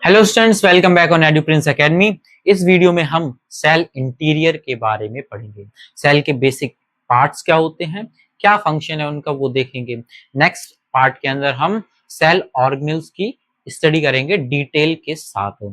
Hello students, welcome back on Eduprince academy. इस video में हम सेल इंटीरियर के बारे में पढ़ेंगे। सेल के बेसिक पार्ट्स क्या होते हैं, क्या फंक्शन है उनका, वो देखेंगे। नेक्स्ट पार्ट के अंदर हम सेल ऑर्गेनेल्स की स्टडी करेंगे डिटेल के साथ।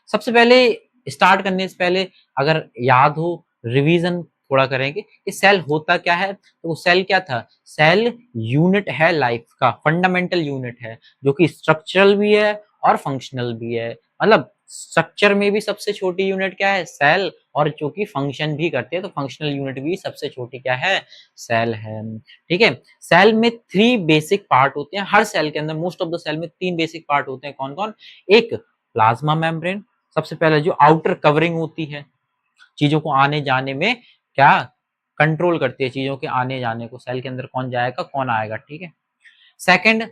सबसे पहले स्टार्ट करने से पहले अगर याद हो, रिवीजन थोड़ा करेंगे कि सेल होता क्या है। तो सेल क्या था? सेल यूनिट है, लाइफ का फंडामेंटल यूनिट है, जो कि स्ट्रक्चरल भी है और फंक्शनल भी है। मतलब स्ट्रक्चर में भी सबसे छोटी यूनिट क्या है? सेल। और जो कि फंक्शन भी करते हैं, तो फंक्शनल यूनिट भी सबसे छोटी क्या है? सेल है। ठीक है। सेल में 3 बेसिक पार्ट होते हैं। हर सेल के अंदर, मोस्ट ऑफ द सेल में 3 बेसिक पार्ट होते हैं। कौन कौन? एक प्लाज्मा मेम्ब्रेन, सबसे पहले जो आउटर कवरिंग होती है, चीजों को आने जाने में क्या कंट्रोल करती है, चीजों के आने जाने को, सेल के अंदर कौन जाएगा कौन आएगा। ठीक है। सेकंड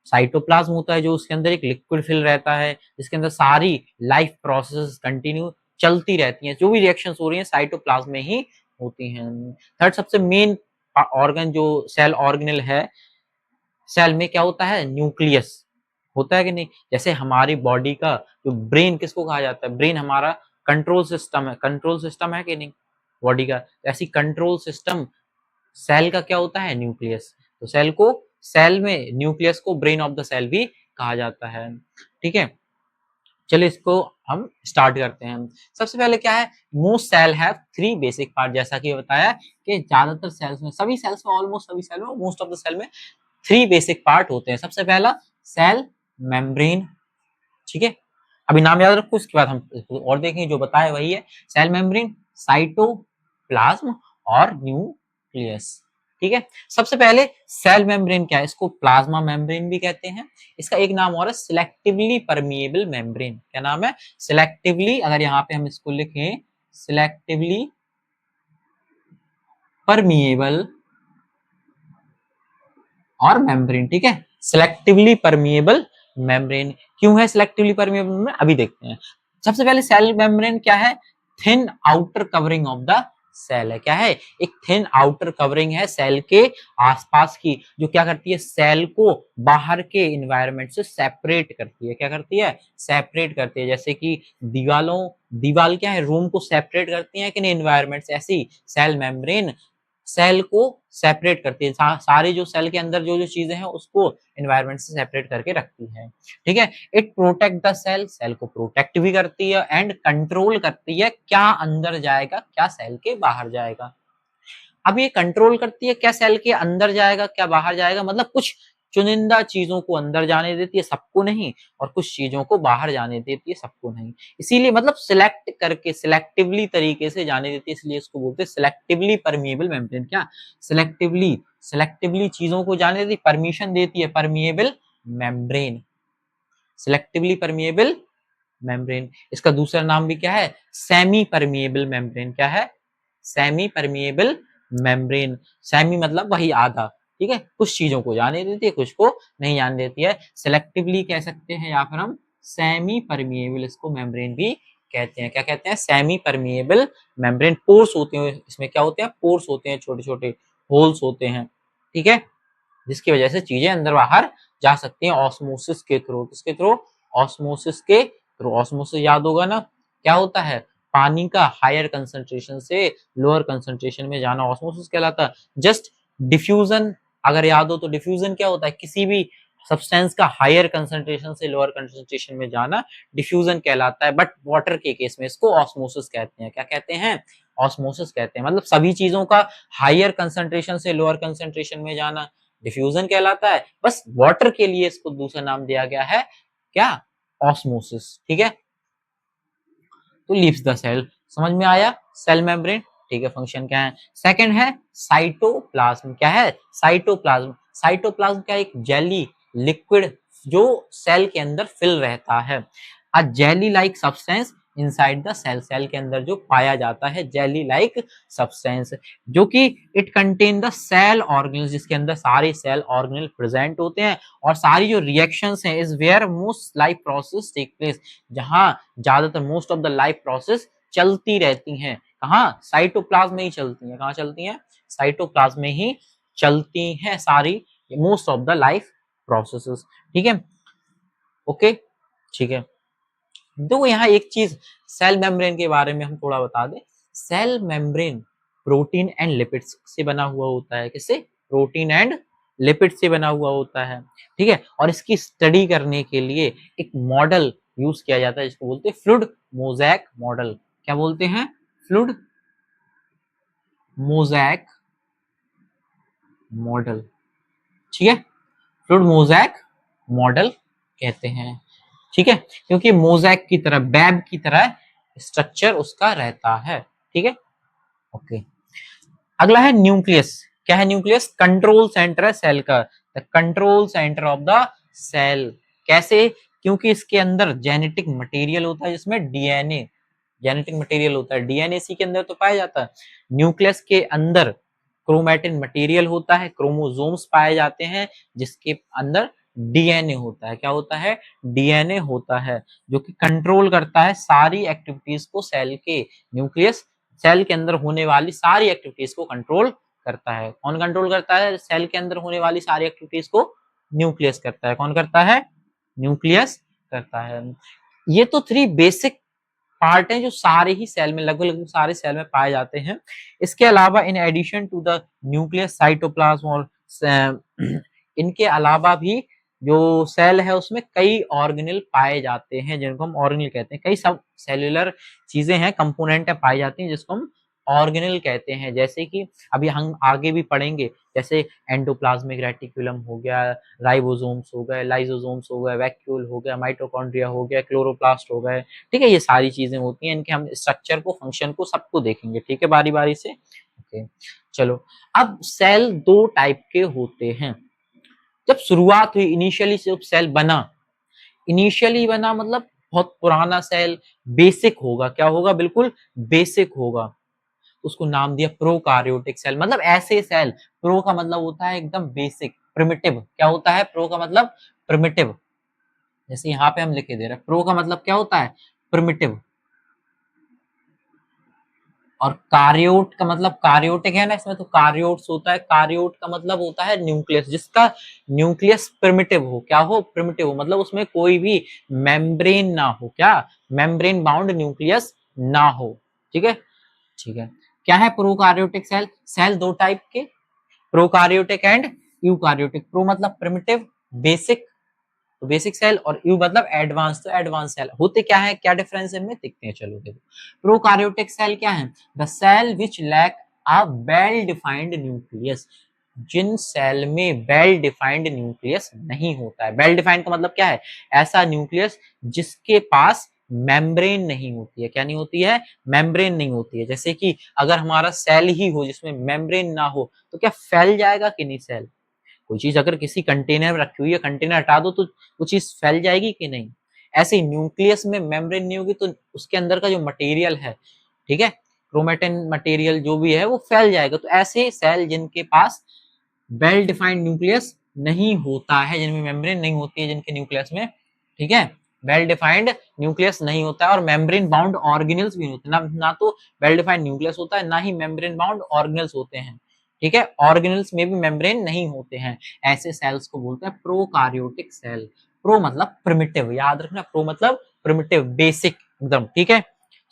साइटोप्लाज्म होता है, जो उसके अंदर एक लिक्विड फिल रहता है, जिसके अंदर सारी लाइफ प्रोसेस कंटिन्यू चलती रहती हैं। जो भी रिएक्शंस हो रही हैं साइटोप्लाज्म में ही होती हैं। थर्ड सबसे मेन ऑर्गन जो सेल ऑर्गेनल है, सेल में क्या होता है? न्यूक्लियस होता है कि नहीं। जैसे हमारी बॉडी का जो ब्रेन किसको कहा जाता है? ब्रेन हमारा कंट्रोल सिस्टम है। कंट्रोल सिस्टम है कि नहीं बॉडी का? ऐसी कंट्रोल सिस्टम सेल का क्या होता है? न्यूक्लियस। तो सेल में न्यूक्लियस को ब्रेन ऑफ द सेल भी कहा जाता है। ठीक है। चलिए इसको हम स्टार्ट करते हैं। सबसे पहले क्या है? Most cell have 3 basic part. जैसा कि बताया कि ज्यादातर सेल्स में, सभी सेल्स में, ऑलमोस्ट सभी सेल में, मोस्ट ऑफ द सेल में 3 बेसिक पार्ट होते हैं। सबसे पहला सेल मेम्ब्रेन। ठीक है। अभी नाम याद रखो, उसके बाद हम और देखेंगे। जो बताया वही है। सेल मेम्ब्रेन, साइटोप्लाज्म और न्यूक्लियस। ठीक है। सबसे पहले सेल मेम्ब्रेन क्या है? इसको प्लाज्मा मेम्ब्रेन भी कहते हैं। इसका एक नाम और है सिलेक्टिवली परमिएबल मेम्ब्रेन। क्या नाम है? सिलेक्टिवली, अगर यहाँ पे हम इसको लिखें, सिलेक्टिवली परमिएबल और मेम्ब्रेन। ठीक है। सिलेक्टिवली परमिएबल मेम्ब्रेन क्यों है सिलेक्टिवली परमिएबल मेम्ब्रेन? अभी देखते हैं। सबसे पहले सेल मेम्ब्रेन क्या है? Thin outer covering of the cell है। क्या है? एक थिन आउटर कवरिंग है सेल के आसपास की, जो क्या करती है? सेल को बाहर के इन्वायरमेंट से सेपरेट करती है। क्या करती है? सेपरेट करती है। जैसे कि दीवाल क्या है? रूम को सेपरेट करती है कि नहीं इन्वायरमेंट से, ऐसी सेल मेम्ब्रेन सेल को सेपरेट करती है। सारी जो सेल के अंदर जो जो चीजें हैं उसको एनवायरनमेंट से सेपरेट करके रखती है। ठीक है। It protect the cell, cell को प्रोटेक्ट भी करती है एंड कंट्रोल करती है क्या अंदर जाएगा, क्या सेल के बाहर जाएगा। अब ये कंट्रोल करती है क्या सेल के अंदर जाएगा क्या बाहर जाएगा, मतलब कुछ चुनिंदा चीजों को अंदर जाने देती है, सबको नहीं, और कुछ चीजों को बाहर जाने देती है, सबको नहीं। इसीलिए मतलब सिलेक्ट करके, सिलेक्टिवली तरीके से जाने देती है, इसलिए इसको बोलते हैं सिलेक्टिवली परमिएबल मेम्ब्रेन। क्या? सिलेक्टिवली, सिलेक्टिवली चीजों को जाने देती, परमिशन देती है, permeable membrane, selectively permeable membrane. इसका दूसरा नाम भी क्या है? Semi permeable membrane. क्या है? Semi permeable membrane. सेमी मतलब वही आधा। ठीक है। कुछ चीजों को जाने देती है, कुछ को नहीं जाने देती है। सिलेक्टिवली कह सकते हैं, या फिर हम सेमी परमिएबल इसको मेम्ब्रेन भी कहते हैं। क्या कहते हैं? Semi permeable membrane. पोर्स होते हैं इसमें, क्या होते हैं? पोर्स होते हैं, छोटे छोटे होल्स होते हैं। ठीक है। जिसकी वजह से चीजें अंदर बाहर जा सकती हैं ऑस्मोसिस के थ्रू। किसके थ्रू? ऑस्मोसिस के थ्रू। ऑस्मोसिस याद होगा ना, क्या होता है? पानी का हायर कंसंट्रेशन से लोअर कंसंट्रेशन में जाना ऑस्मोसिस कहलाता है। जस्ट डिफ्यूजन अगर याद हो तो, डिफ्यूजन क्या होता है? किसी भी सब्सटेंस का हायर कंसंट्रेशन से लोअर कंसंट्रेशन में जाना डिफ्यूजन कहलाता है। बट वाटर के केस में इसको ऑस्मोसिस कहते हैं। क्या कहते हैं? ऑस्मोसिस कहते हैं। मतलब सभी चीजों का हायर कंसंट्रेशन से लोअर कंसंट्रेशन में जाना डिफ्यूजन कहलाता है। बस वाटर के लिए इसको दूसरा नाम दिया गया है, क्या? ऑस्मोसिस। ठीक है। तो लीव्स द सेल। समझ में आया? Cell membrane. ठीक है। फंक्शन क्या है? सेकंड है साइटोप्लाज्म। क्या है? साइटोप्लाज्म। साइटोप्लाज्म क्या? एक जेली लिक्विड जो सेल के अंदर फिल रहता है। A jelly like substance inside the cell. Cell के अंदर जो पाया जाता है जेली लाइक सब्सटेंस, जो कि it contain the cell organelle, जिसके अंदर सारे सेल ऑर्गेनल प्रेजेंट होते हैं, और सारी जो रिएक्शंस हैं is where most life process take place, जहां ज्यादातर most of the life process चलती रहती हैं। कहाँ? साइटोप्लाज्म में ही चलती हैं। कहाँ चलती हैं? साइटोप्लाज्म में ही चलती हैं सारी most of the life processes. ठीक है। ओके। ठीक है। देखो यहाँ एक चीज सेल मेम्ब्रेन के बारे में हम थोड़ा बता दें। Cell membrane protein and lipids से बना हुआ होता है। किससे? प्रोटीन एंड लिपिड से बना हुआ होता है, ठीक है। और इसकी स्टडी करने के लिए एक मॉडल यूज किया जाता है जिसको बोलते हैं फ्लूइड मोज़ेक मॉडल। क्या बोलते हैं? फ्लूइड मोज़ेक मॉडल, ठीक है। फ्लूइड मोज़ेक मॉडल कहते हैं, ठीक है, क्योंकि मोज़ेक की तरह, बैब की तरह स्ट्रक्चर उसका रहता है, ठीक है। ओके, अगला है न्यूक्लियस। क्या है न्यूक्लियस? कंट्रोल सेंटर है सेल का, the control centre of the cell. कैसे? क्योंकि इसके अंदर जेनेटिक मटेरियल होता है, जिसमें डीएनए जेनेटिक मटेरियल होता है, डीएनए इसी के अंदर तो पाया जाता है। न्यूक्लियस के अंदर क्रोमैटिन मटेरियल होता है, क्रोमोसोम्स पाए जाते हैं, जिसके अंदर डीएनए होता है। क्या होता है? डीएनए होता है, जो कि कंट्रोल करता है सारी एक्टिविटीज को सेल के। न्यूक्लियस सेल के अंदर होने वाली सारी एक्टिविटीज को कंट्रोल करता है। कौन कंट्रोल करता है सेल के अंदर होने वाली सारी एक्टिविटीज को? न्यूक्लियस करता है। कौन करता है? न्यूक्लियस करता है। ये तो थ्री बेसिक पार्ट हैं जो सारे ही सेल में, लगभग लगभग सारे सेल में पाए जाते हैं। इसके अलावा in addition to the nucleus cytoplasm और इनके अलावा भी जो सेल है उसमें कई ऑर्गेनेल पाए जाते हैं, जिनको हम ऑर्गेनेल कहते हैं। कई सब सेलुलर चीजें हैं, कंपोनेंट पाई जाती हैं, जिसको हम ऑर्गेनेल कहते हैं। जैसे कि अभी हम आगे भी पढ़ेंगे, जैसे एंडोप्लाज्मिक रेटिकुलम हो गया, राइबोसोम्स हो गए, लाइसोसोम्स हो गए, वैक्यूल हो गया, माइटोकॉन्ड्रिया हो गया, क्लोरोप्लास्ट हो गए, ठीक है। ये सारी चीजें होती हैं, इनके हम स्ट्रक्चर को, फंक्शन को, सबको देखेंगे, ठीक है, बारी बारी से। ओके, चलो। अब सेल दो टाइप के होते हैं। जब शुरुआत हुई, इनिशियली जब सेल बना, इनिशियली बना मतलब बहुत पुराना सेल, बेसिक होगा। क्या होगा? बिल्कुल बेसिक होगा। उसको नाम दिया प्रोकार्योटिक सेल। मतलब ऐसे सेल, प्रो का मतलब होता है एकदम बेसिक, प्रिमिटिव। क्या होता है? प्रो का मतलब प्रिमिटिव। जैसे यहाँ पे हम लिखे दे रहे हैं, प्रो का मतलब क्या होता है? प्रिमिटिव। और कार्योट का मतलब, कार्योटिक है ना इसमें, तो कार्योट्स होता है। कार्योट का मतलब होता है न्यूक्लियस, जिसका न्यूक्लियस प्रिमिटिव हो। क्या हो? प्रिमिटिव हो, मतलब उसमें कोई भी मेम्ब्रेन ना हो। क्या? मेम्ब्रेन बाउंड न्यूक्लियस ना हो, ठीक है, ठीक है। क्या है प्रोकार्योटिक सेल? सेल दो टाइप के, प्रोकार्योटिक एंड यूकार्योटिक। प्रो मतलब प्रिमिटिव, बेसिक, तो बेसिक सेल, और यू मतलब एडवांस, तो एडवांस सेल। होते क्या है, क्या डिफरेंस है, इनमें देखते हैं, चलो देखो। प्रोकार्योटिक सेल क्या है? The cell which lack a well defined nucleus. जिन सेल में वेल डिफाइंड न्यूक्लियस नहीं होता है। वेल डिफाइंड का मतलब क्या है? ऐसा न्यूक्लियस जिसके पास मेम्ब्रेन नहीं होती है। क्या नहीं होती है? मेम्ब्रेन नहीं होती है। जैसे कि अगर हमारा सेल ही हो जिसमें मेम्ब्रेन ना हो, तो क्या फैल जाएगा कि नहीं सेल? कोई चीज अगर किसी कंटेनर में रखी हुई है, कंटेनर हटा दो तो वो चीज फैल जाएगी कि नहीं? ऐसे ही न्यूक्लियस में मेम्ब्रेन नहीं होगी तो उसके अंदर का जो मटेरियल है, ठीक है, क्रोमेटिन मटेरियल जो भी है वो फैल जाएगा। तो ऐसे सेल जिनके पास वेल डिफाइंड न्यूक्लियस नहीं होता है, जिनमें मेम्ब्रेन नहीं होती है, जिनके न्यूक्लियस में, ठीक है, वेल डिफाइंड न्यूक्लियस नहीं होता है, और मेम्ब्रेन बाउंड ऑर्गेनेल्स भी होते हैं ना तो वेल डिफाइंड न्यूक्लियस होता है, ना ही मेम्ब्रेन बाउंड ऑर्गेनेल्स होते हैं, ठीक है। ऑर्गेनेल्स में भी मेम्ब्रेन नहीं होते हैं। ऐसे सेल्स को बोलते हैं प्रोकार्योटिक सेल। प्रो मतलब प्रिमिटिव, याद रखना, प्रो मतलब प्रिमिटिव, बेसिक एकदम, ठीक है।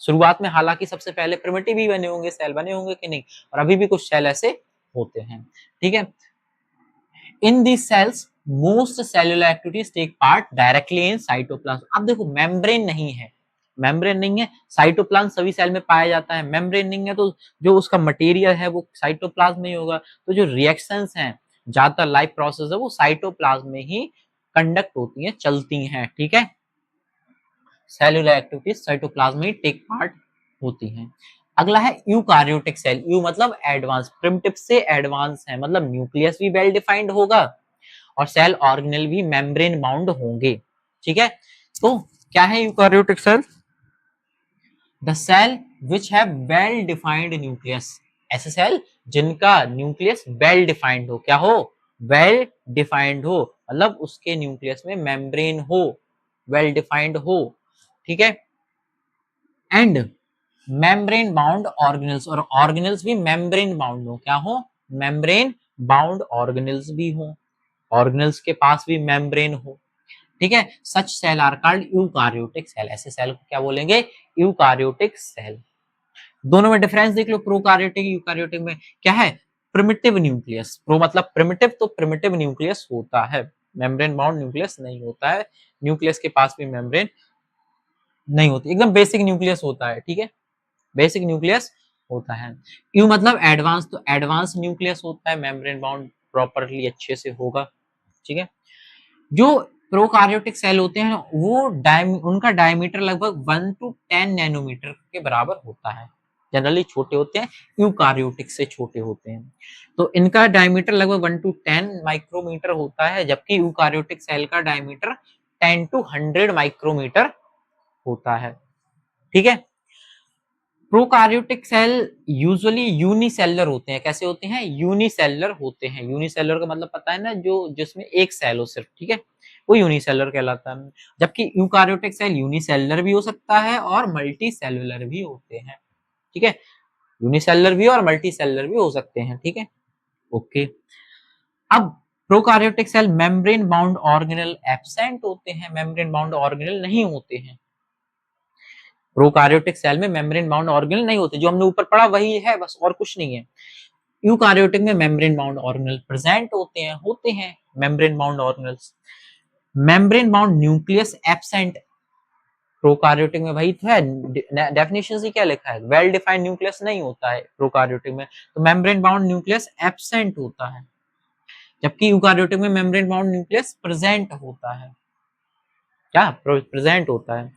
शुरुआत में हालांकि सबसे पहले प्रिमिटिव ही बने होंगे, सेल बने होंगे कि नहीं, और अभी भी कुछ सेल ऐसे होते हैं, ठीक है। इन these cells most cellular activities take part directly in cytoplasm। अब देखो मेम्ब्रेन नहीं है, मेम्ब्रेन नहीं है, साइटोप्लाज्म सभी सेल में पाया जाता है। मेम्ब्रेन नहीं है तो जो उसका मटेरियल है वो साइटोप्लाज्म में ही होगा। तो जो रिएक्शंस हैं, ज्यादातर लाइफ प्रोसेस है वो साइटोप्लाज्म में ही कंडक्ट होती हैं, चलती हैं, ठीक है। सेलुलर एक्टिविटीज साइटोप्लाज्म में टेक पार्ट होती हैं। अगला है यूकार्योटिक सेल। यू मतलब एडवांस, प्रिमिटिव से एडवांस है, मतलब न्यूक्लियस भी वेल डिफाइंड होगा और सेल ऑर्गेनेल भी मेम्ब्रेन बाउंड होंगे, ठीक है। तो क्या है eukaryotic cell? The cell which have well defined nucleus. ऐसे सेल जिनका न्यूक्लियस वेल डिफाइंड हो। क्या हो? वेल डिफाइंड हो, मतलब उसके न्यूक्लियस में मेम्ब्रेन हो, वेल डिफाइंड हो, ठीक है। एंड मेम्ब्रेन बाउंड ऑर्गेनेल्स, और ऑर्गेनेल्स भी मेम्ब्रेन बाउंड हो। क्या हो? मेम्ब्रेन बाउंड ऑर्गेनेल्स भी हो, ऑर्गेनेल्स के पास भी मेम्ब्रेन हो, ठीक है। Such cell are called eukaryotic cell, ऐसे सेल को क्या बोलेंगे, यूकार्योटिक सेल। दोनों में डिफरेंस देख लो, प्रोकार्योटिक यूकार्योटिक में क्या है, प्रिमिटिव न्यूक्लियस, प्रो मतलब प्रिमिटिव, तो प्रिमिटिव न्यूक्लियस होता है, मेम्ब्रेन बाउंड न्यूक्लियस नहीं होता है, न्यूक्लियस के पास भी मेम्ब्रेन नहीं होती, एकदम बेसिक न्यूक्लियस होता है, ठीक है, बेसिक न्यूक्लियस होता है। यू मतलब एडवांस, तो एडवांस न्यूक्लियस होता है, मेम्ब्रेन बाउंड प्रॉपरली अच्छे से होगा, ठीक है। जो प्रोकार्योटिक सेल होते हैं वो उनका डायमीटर लगभग 1 to 10 नैनोमीटर के बराबर होता है, जनरली छोटे होते हैं, यूकार्योटिक से छोटे होते हैं, तो इनका डायमीटर लगभग 1 to 10 माइक्रोमीटर होता है, जबकि यूकार्योटिक सेल का डायमीटर 10 to 100 माइक्रोमीटर होता है, ठीक है। प्रोकार्योटिक सेल यूजुअली यूनिसेलुलर होते हैं, कैसे होते हैं, यूनिसेलुलर होते हैं, यूनिसेलुलर का मतलब पता है ना, जो जिसमें एक सेल हो सिर्फ, ठीक है, वो यूनिसेलुलर कहलाता है। जबकि यूकार्योटिक सेल यूनिसेलुलर भी हो सकता है और मल्टी सेलुलर भी होते हैं, ठीक है, यूनिसेलुलर भी और मल्टी सेलुलर भी हो सकते हैं, ठीक है, ओके। अब prokaryotic cell membrane bound organelle absent होते हैं, मेम्ब्रेन बाउंड ऑर्गेनेल नहीं होते हैं, प्रोकार्योटिक सेल में मेम्ब्रेन बाउंड ऑर्गेनेल नहीं होते, जो हमने ऊपर पढ़ा वही है, बस और कुछ नहीं है। यूकार्योटिक में मेम्ब्रेन बाउंड ऑर्गेनेल प्रेजेंट होते हैं membrane bound organelles, membrane bound nucleus absent, prokaryotic में वही तो है, डेफिनेशन से क्या लिखा है, वेल डिफाइंड न्यूक्लियस नहीं होता है प्रोकार्योटिक में, तो मेम्ब्रेन बाउंड न्यूक्लियस एब्सेंट होता है, जबकि यूकार्योटिक में मेम्ब्रेन बाउंड न्यूक्लियस प्रेजेंट होता है, क्या प्रेजेंट होता है।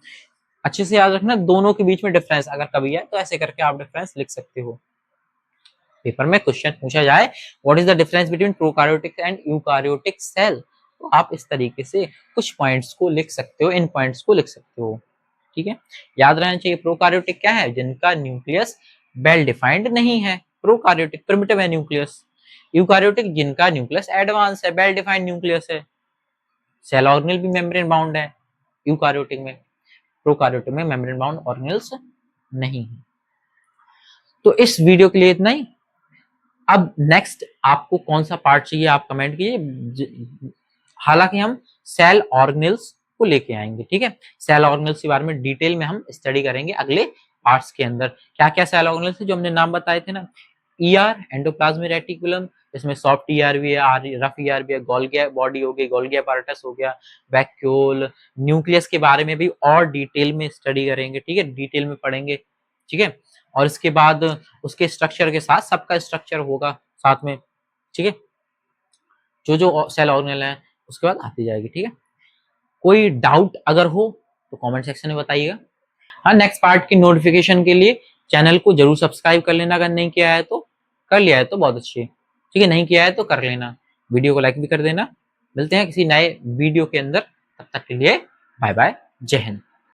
अच्छे से याद रखना दोनों के बीच में डिफरेंस अगर कभी है तो ऐसे करके आप डिफरेंस लिख सकते हो, पेपर में क्वेश्चन पूछा जाए what is the difference between prokaryotic and eukaryotic cell, तो आप इस तरीके से कुछ पॉइंट्स को लिख सकते हो, इन पॉइंट्स को लिख सकते हो, ठीक है। याद रहना चाहिए प्रोकार्योटिक क्या है, जिनका न्यूक्लियस वेल डिफाइंड नहीं है, प्रोकार्योटिक प्रिमिटिव है न्यूक्लियस, यूकार्योटिक जिनका न्यूक्लियस एडवांस है, वेल डिफाइंड न्यूक्लियस है, सेल ऑर्गेनेल भी मेम्ब्रेन बाउंड है यूकार्योटिक में, प्रोकार्योटिक में मेम्ब्रेन बाउंड ऑर्गेनेल्स नहीं है। तो इस वीडियो के लिए इतना ही। अब नेक्स्ट आपको कौन सा पार्ट चाहिए आप कमेंट कीजिए, हालांकि हम सेल ऑर्गेनेल्स को लेके आएंगे, ठीक है, सेल ऑर्गेनेल्स के बारे में डिटेल में हम स्टडी करेंगे अगले पार्ट्स के अंदर, क्या क्या सेल ऑर्गेनेल्स है जो हमने नाम बताए थे ना, ईआर एंडोप्लाज्मिक रेटिकुलम, इसमें सॉफ्ट ईआर भी है, रफ ईआर भी है, गोल्गी बॉडी हो गई, गोल्गी apparatus हो गया, वैक्यूल, न्यूक्लियस के बारे में भी और डिटेल में स्टडी करेंगे, ठीक है, डिटेल में पढ़ेंगे, ठीक है, और इसके बाद उसके स्ट्रक्चर के साथ सबका स्ट्रक्चर होगा साथ में, ठीक है, जो जो सेल ऑर्गेनेल है उसके बाद आती जाएगी, ठीक है। कोई डाउट अगर हो तो कमेंट सेक्शन में बताइएगा। हाँ, नेक्स्ट पार्ट की नोटिफिकेशन के लिए चैनल को जरूर सब्सक्राइब कर लेना, अगर नहीं किया है तो, कर लिया है तो बहुत अच्छी, ठीक है, नहीं किया है तो कर लेना, वीडियो को लाइक भी कर देना। मिलते हैं किसी नए वीडियो के अंदर, तब तक के लिए बाय बाय, जय हिंद।